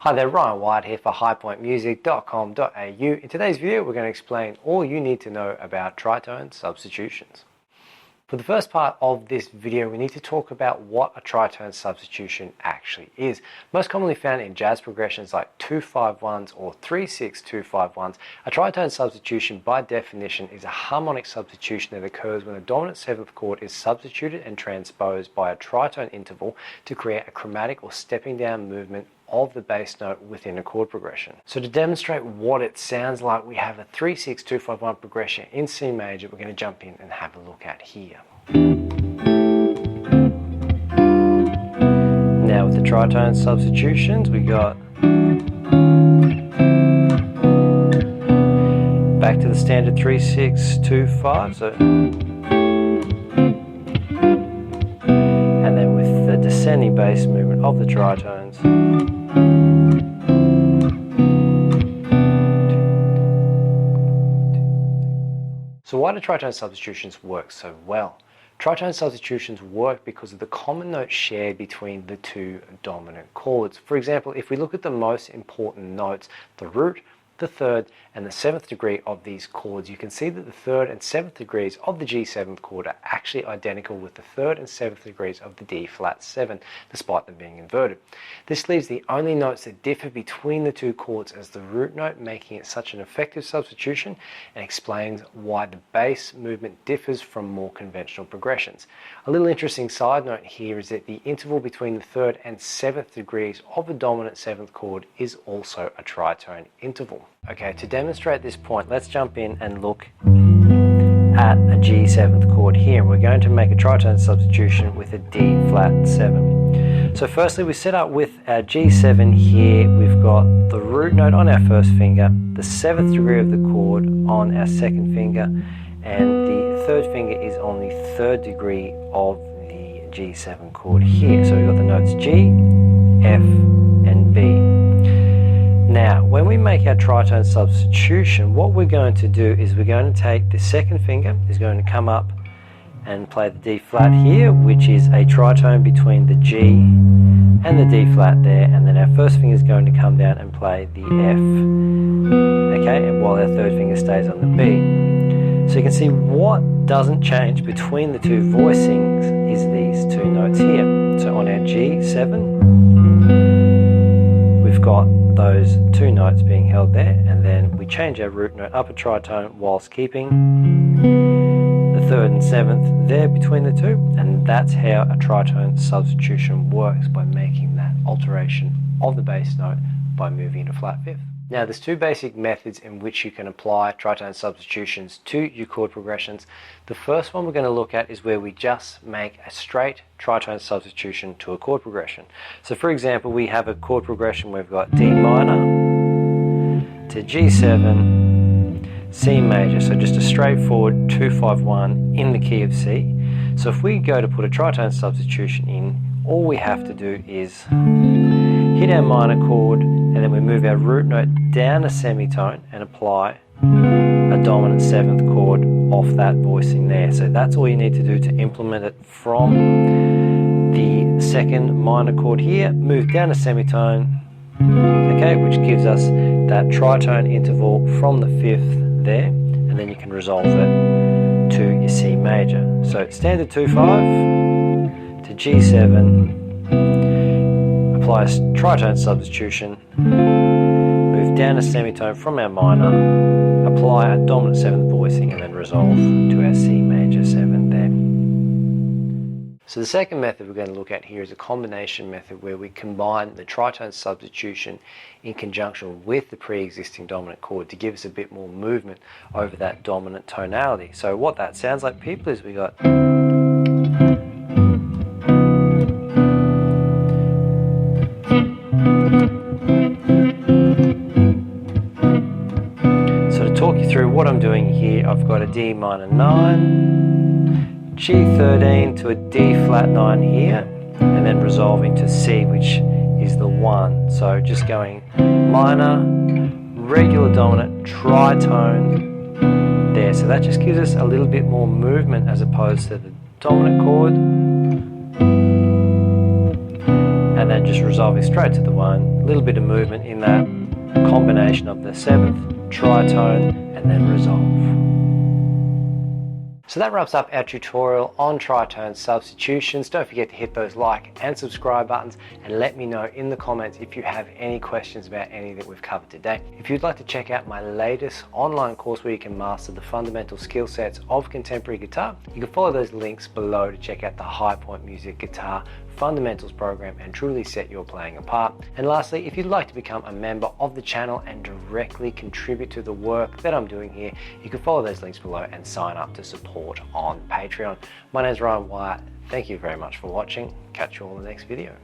Hi there, Ryan White here for highpointmusic.com.au. In today's video we're going to explain all you need to know about tritone substitutions. For the first part of this video we need to talk about what a tritone substitution actually is. Most commonly found in jazz progressions like 2-5-1s or 3-6-2-5-1s, a tritone substitution by definition is a harmonic substitution that occurs when a dominant 7th chord is substituted and transposed by a tritone interval to create a chromatic or stepping down movement of the bass note within a chord progression. So to demonstrate what it sounds like, we have a 3-6-2-5-1 progression in C major we're going to jump in and have a look at here. Now with the tritone substitutions we got back to the standard 3-6-2-5, so and then with the descending bass movement of the tritones. So why do tritone substitutions work so well? Tritone substitutions work because of the common note shared between the two dominant chords. For example, if we look at the most important notes, the root, the third and the 7th degree of these chords, you can see that the 3rd and 7th degrees of the G7th chord are actually identical with the 3rd and 7th degrees of the D flat 7, despite them being inverted. This leaves the only notes that differ between the two chords as the root note, making it such an effective substitution, and explains why the bass movement differs from more conventional progressions. A little interesting side note here is that the interval between the 3rd and 7th degrees of the dominant 7th chord is also a tritone interval. Okay, to demonstrate this point, let's jump in and look at a G7th chord here. We're going to make a tritone substitution with a D flat 7. So firstly we set up with our G7 here. We've got the root note on our first finger, the 7th degree of the chord on our second finger, and the 3rd finger is on the 3rd degree of the G7 chord here. So we've got the notes G, F and B. Now, when we make our tritone substitution, what we're going to do is we're going to take the second finger, is going to come up and play the D flat here, which is a tritone between the G and the D flat there, and then our first finger is going to come down and play the F, okay, and while our 3rd finger stays on the B. So you can see what doesn't change between the two voicings is these two notes here. So on our G7, we've got those two notes being held there, and then we change our root note up a tritone whilst keeping the 3rd and 7th there between the two, and that's how a tritone substitution works, by making that alteration of the bass note by moving to flat 5th. Now there's two basic methods in which you can apply tritone substitutions to your chord progressions. The first one we're going to look at is where we just make a straight tritone substitution to a chord progression. So for example, we have a chord progression where we've got D minor to G7, C major, so just a straightforward 2-5-1 in the key of C. So if we go to put a tritone substitution in, all we have to do is hit our minor chord, and then we move our root note down a semitone and apply a dominant 7th chord off that voicing there. So that's all you need to do to implement it from the second minor chord here. Move down a semitone, okay, which gives us that tritone interval from the 5th there, and then you can resolve it to your C major. So standard 2-5 to G7, apply a tritone substitution, move down a semitone from our minor, apply a dominant 7th voicing, and then resolve to our C major 7 there. So the second method we're going to look at here is a combination method where we combine the tritone substitution in conjunction with the pre-existing dominant chord to give us a bit more movement over that dominant tonality. So what that sounds like, people, is we got through what I'm doing here. I've got a D minor 9, G13 to a D flat 9 here, and then resolving to C, which is the 1. So just going minor, regular dominant, tritone there. So that just gives us a little bit more movement as opposed to the dominant chord and then just resolving straight to the 1, a little bit of movement in that combination of the 7th, tritone, and then resolve. So that wraps up our tutorial on tritone substitutions. Don't forget to hit those like and subscribe buttons, and let me know in the comments if you have any questions about any that we've covered today. If you'd like to check out my latest online course where you can master the fundamental skill sets of contemporary guitar, you can follow those links below to check out the High Point Music Guitar Fundamentals program and truly set your playing apart. And lastly, if you'd like to become a member of the channel and directly contribute to the work that I'm doing here, you can follow those links below and sign up to support on Patreon. My name is Ryan Wyatt. Thank you very much for watching. Catch you all in the next video.